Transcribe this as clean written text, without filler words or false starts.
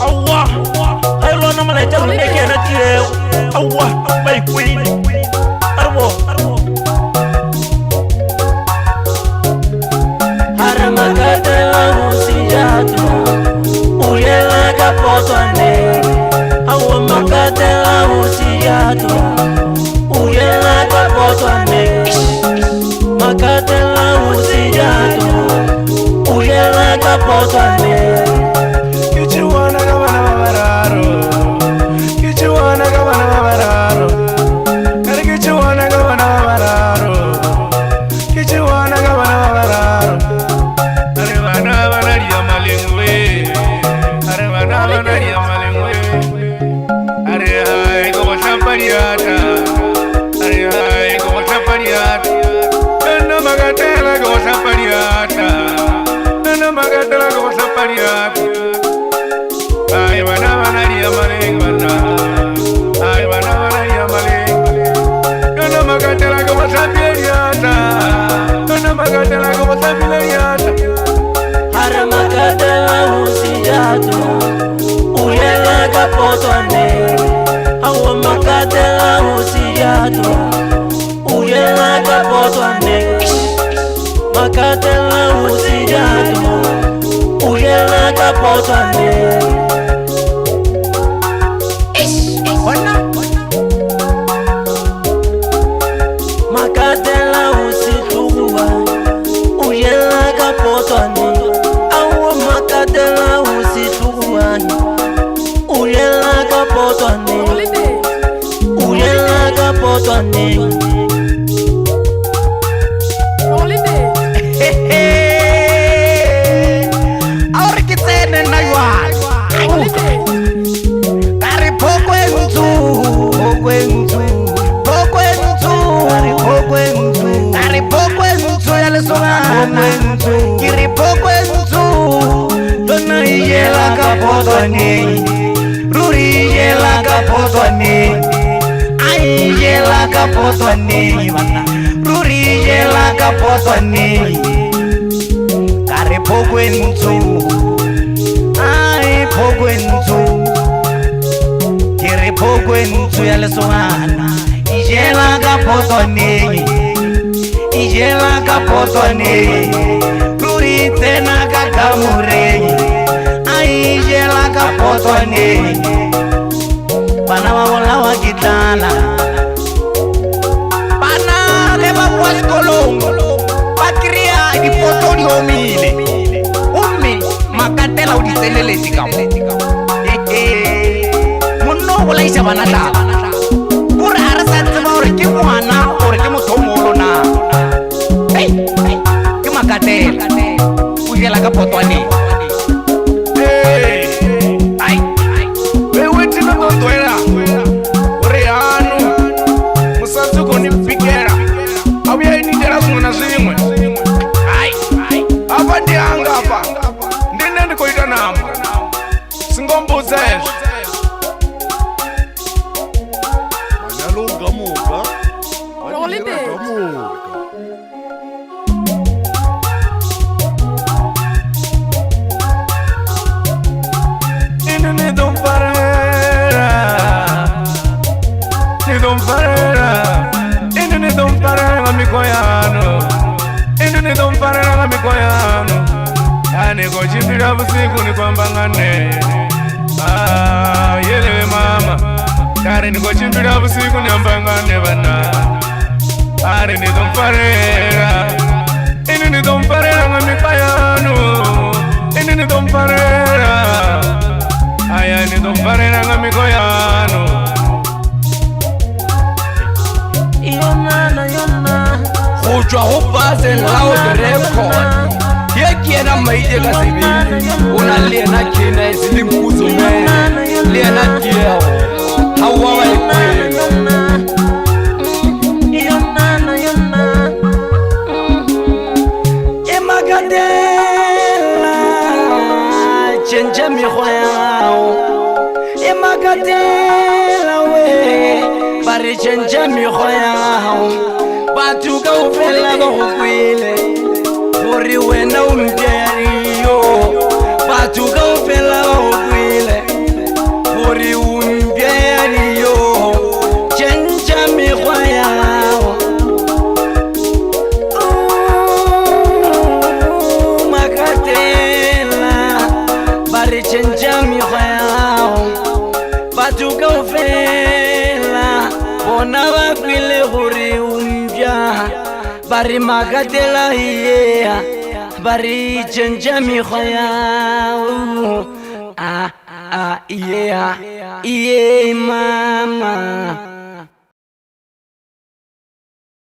Allah, hello na malaita mun ke na tire. Allah, bai queen. Arbo. Haramagata la usijatu. Uyela kapotwane. Awa magata la usijatu. Uyela kapotwane. Magata la usijatu. Uyela kapotwane. Kichuana kabana babararo. Kichuana kabana babararo. Kare kichuana kabana babararo. Kichuana kabana babararo. Are bana bana dia malingwe. Are bana bana dia malingwe. Are hai ko champariata. Are hai ko champariata. Nana magatela ko champariata. Nana magatela ko champariata. Ay bana bana dia maling bana. Ay bana bana dia maling. Nana magatela ko champariata. Nana magatela ko champariata. Haramagata la usijatu. Uyela kapotwane. Awa magata la usijatu. Uyela kapotwane. Magata la usijatu. Uyela kapotwane. Magata la usituwa. Uyela kapotwane. Awa magata la usituwa. Uyela kapotwane. Uyela kapotwane. Ahora que tienen na yuan. Kari pokwenzu, pokwenzu, pokwenzu, kari pokwenzu, kari pokwenzu ya lesona. Kiri pokwenzu, dona yela kapotwane, ruri yela kapotwane, ai yela kapotwane, ruri yela kapotwane. Kari pokwenzu, ai pokwenzu, kiri pokwenzu ya lesona. Ijela kapotwane, ijela kapotwane, ruri tena kakamure, ai ijela kapotwane. Bana wabola wakitana, bana leba kwa skolongo. Bakria di potoli homile. Ummi makatela udiselelesi ka. Munno bola isa banata. Kura arasa tseba hore ke mwana hore ke mothomolo na. Hey, ke makatela. O jela ka potwane. Hey. Ai. We weti no totoela. Ore anu. Musatsu koni pikera. Abuya ni dera sungona zwimwe. Apa ndianga apa ndine ndikoita namba singombuza ezvo Manalunga muga. Holiday. ine nidomparera nidomparera ine nidomparera ngamikoyano ine nidomparera ngamikoyano anikochimbira busiku nikwambangane yelewe mama kare nikochimbira busiku niambangane bana are nidomparera ine nidomparera ngamikoyano ine nidomparera aya nidomparera ngamikoyano Yona. Go tswa go Base Loud Record. Ye ke ena maite ka sebele. O na le ena kena e se le mputso me. Le ena ke ya. Ha wa ba e Chenja mekgwa yao e makatela we ba re chenja mekgwa yao batho kaofela ba go kwele gore wena o mpya ya rio batho kaofela felo fela bona ba kwile gore o mpya ba re makatela yea ba re tšentša mekgwa yao iye mama